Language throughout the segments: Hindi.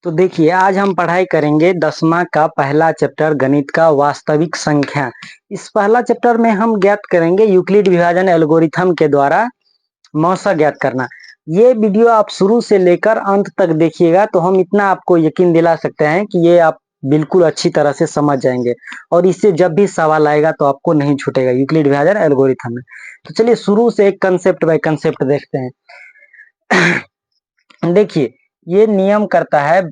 तो देखिए आज हम पढ़ाई करेंगे 10वां का पहला चैप्टर गणित का वास्तविक संख्या। इस पहला चैप्टर में हम ज्ञात करेंगे यूक्लिड विभाजन एल्गोरिथम के द्वारा मौसा ज्ञात करना। ये वीडियो आप शुरू से लेकर अंत तक देखिएगा तो हम इतना आपको यकीन दिला सकते हैं कि ये आप बिल्कुल अच्छी तरह से समझ जाएंगे और इससे जब भी सवाल आएगा तो आपको नहीं छूटेगा यूक्लिड विभाजन एल्गोरिथम में। तो चलिए शुरू से एक कंसेप्ट बाय कंसेप्ट देखते हैं। देखिए ये नियम करता है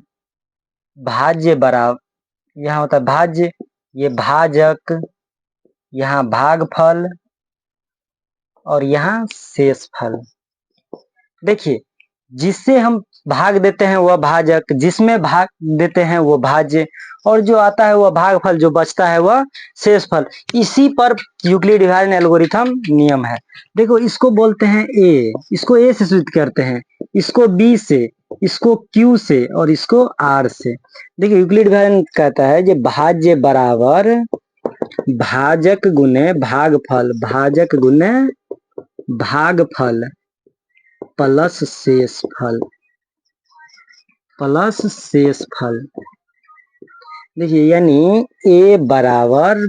भाज्य बराबर, यहाँ होता है भाज्य, ये भाजक, यहाँ भागफल और यहाँ शेषफल। देखिए जिससे हम भाग देते हैं वह भाजक, जिसमें भाग देते हैं वो भाज्य और जो आता है वह भागफल, जो बचता है वह शेषफल। इसी पर यूक्लिड विभाजन एल्गोरिथम नियम है। देखो इसको बोलते हैं ए, इसको ए से सूचित करते हैं, इसको बी से, इसको क्यू से और इसको आर से। देखिए यूक्लिड विभाजन कहता है कि भाज्य बराबर भाजक गुने भागफल, भाजक गुने भागफल प्लस शेषफल, प्लस शेषफल। देखिए यानी ए बराबर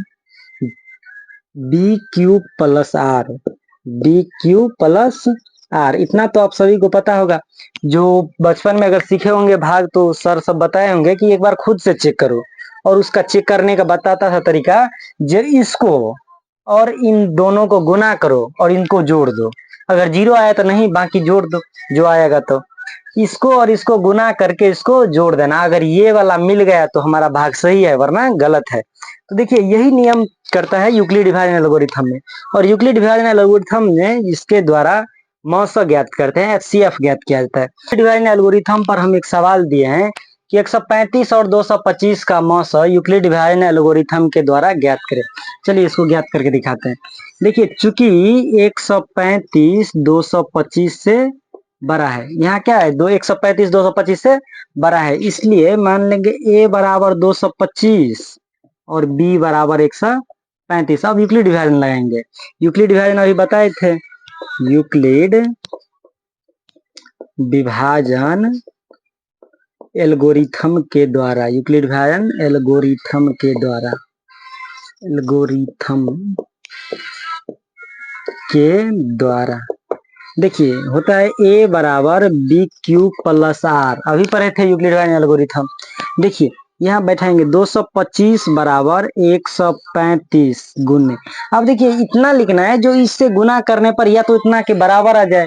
B Q plus R, B Q plus R. इतना तो आप सभी को पता होगा, जो बचपन में अगर सीखे होंगे भाग तो सर सब बताए होंगे कि एक बार खुद से चेक करो, और उसका चेक करने का बताता था तरीका, जो इसको और इन दोनों को गुना करो और इनको जोड़ दो। अगर जीरो आया तो नहीं, बाकी जोड़ दो जो आएगा। तो इसको और इसको गुना करके इसको जोड़ देना, अगर ये वाला मिल गया तो हमारा भाग सही है वरना गलत है। तो देखिए यही नियम करता है यूक्लिड विभाजन एल्गोरिथम में, और यूक्लिड विभाजन एल्गोरिथम में इसके द्वारा मौसा ज्ञात करते हैं, एचसीएफ ज्ञात किया जाता है। यूक्लिड विभाजन एल्गोरिथम पर हम एक सवाल दिए हैं कि 135 और 225 का मौसा यूक्लिड विभाजन एल्गोरिथम के द्वारा ज्ञात करें। चलिए इसको ज्ञात करके दिखाते हैं। देखिए चूंकि 135 225 से बड़ा है, यहाँ क्या है 135 225 से बड़ा है, इसलिए मान लेंगे a बराबर 225 और b बराबर 135। अब यूक्लिड विभाजन लगाएंगे। यूक्लिड विभाजन अभी बताए थे, यूक्लिड विभाजन एल्गोरिथम के द्वारा, यूक्लिड विभाजन एल्गोरिथम के द्वारा, एल्गोरिथम के द्वारा देखिए होता है a बराबर बी क्यू प्लस आर। अभी पढ़े थे यूक्लिड विभाजन एल्गोरिथम। देखिए यहाँ बैठाएंगे 225 बराबर 135 गुने। अब देखिए इतना लिखना है जो इससे गुना करने पर या तो इतना के बराबर आ जाए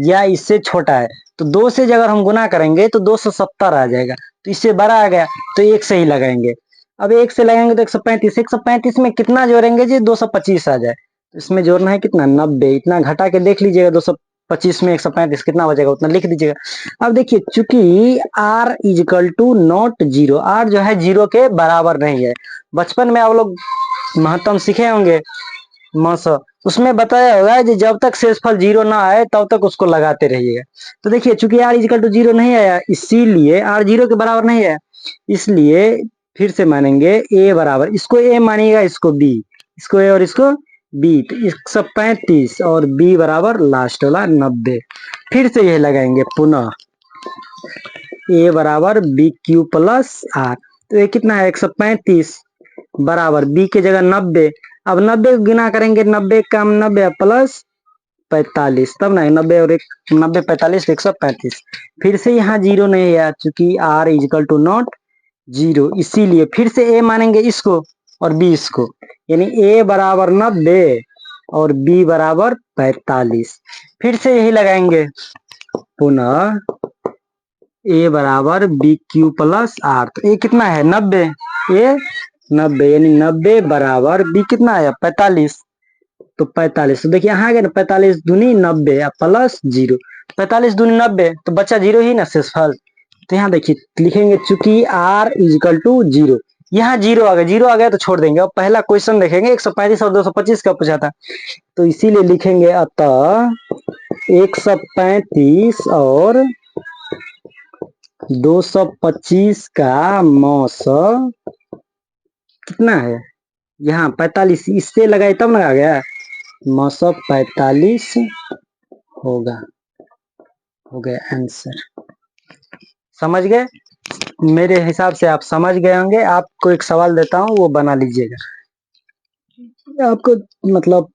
या इससे छोटा है। तो 2 से अगर हम गुना करेंगे तो 270 आ जाएगा, तो इससे बड़ा आ गया तो 1 से ही लगाएंगे। अब 1 से लगाएंगे तो 135, 135 में कितना जोड़ेंगे जी 225 आ जाए, इसमें जोड़ना है कितना 90। इतना घटा के देख लीजिएगा, 225 में 135 कितना बचेगा उतना लिख दीजिएगा। अब देखिए चूंकि r is equal to not zero, r जो है जीरो के बराबर नहीं है। बचपन में आप लोग महत्तम सीखे होंगे मस, उसमें बताया होगा कि जब तक शेषफल जीरो ना आए तब तक उसको लगाते रहिएगा। तो देखिए चूंकि r इजिकल टू जीरो नहीं आया, इसीलिए r जीरो के बराबर नहीं है, इसलिए फिर से मानेंगे a बराबर, इसको a मानिएगा, इसको b, इसको a और इसको b, तो 135 और b बराबर लास्ट वाला 90। फिर से ये लगाएंगे पुनः, a बराबर बी क्यू प्लस आर। तो ये कितना है 135 बराबर b के जगह 90। अब 90 गुना करेंगे, 90 कम 90 प्लस 45, तब ना 90 और 90 45 135। फिर से यहाँ जीरो नहीं है चूंकि r is equal to not zero, इसीलिए फिर से a मानेंगे इसको और b इसको, यानी a बराबर 90 और b बराबर 45। फिर से यही लगाएंगे पुनः, a बराबर बी क्यू प्लस आर। तो a कितना है 90, a 90 यानी 90 बराबर b कितना आया 45, तो 45। तो देखिए यहाँ आ गया ना 45 दूनी 90 प्लस जीरो, 45 दूनी 90 तो बच्चा जीरो ही ना शेषफल। तो यहाँ देखिए लिखेंगे चूंकि r इजिकल टू जीरो, यहाँ जीरो आ गया, जीरो आ गया तो छोड़ देंगे। अब पहला क्वेश्चन देखेंगे 135 और 225 का पूछा था, तो इसीलिए लिखेंगे अतः 135 और 225 का मौसा कितना है, यहाँ 45, इससे लगाए तब ना आ गया, मौसा 45 होगा, हो गया आंसर। समझ गए। मेरे हिसाब से आप समझ गए होंगे। आपको एक सवाल देता हूँ, वो बना लीजिएगा। आपको मतलब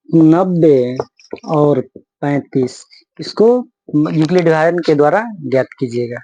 90 और 35 इसको यूक्लिड डिवाइड के द्वारा ज्ञात कीजिएगा।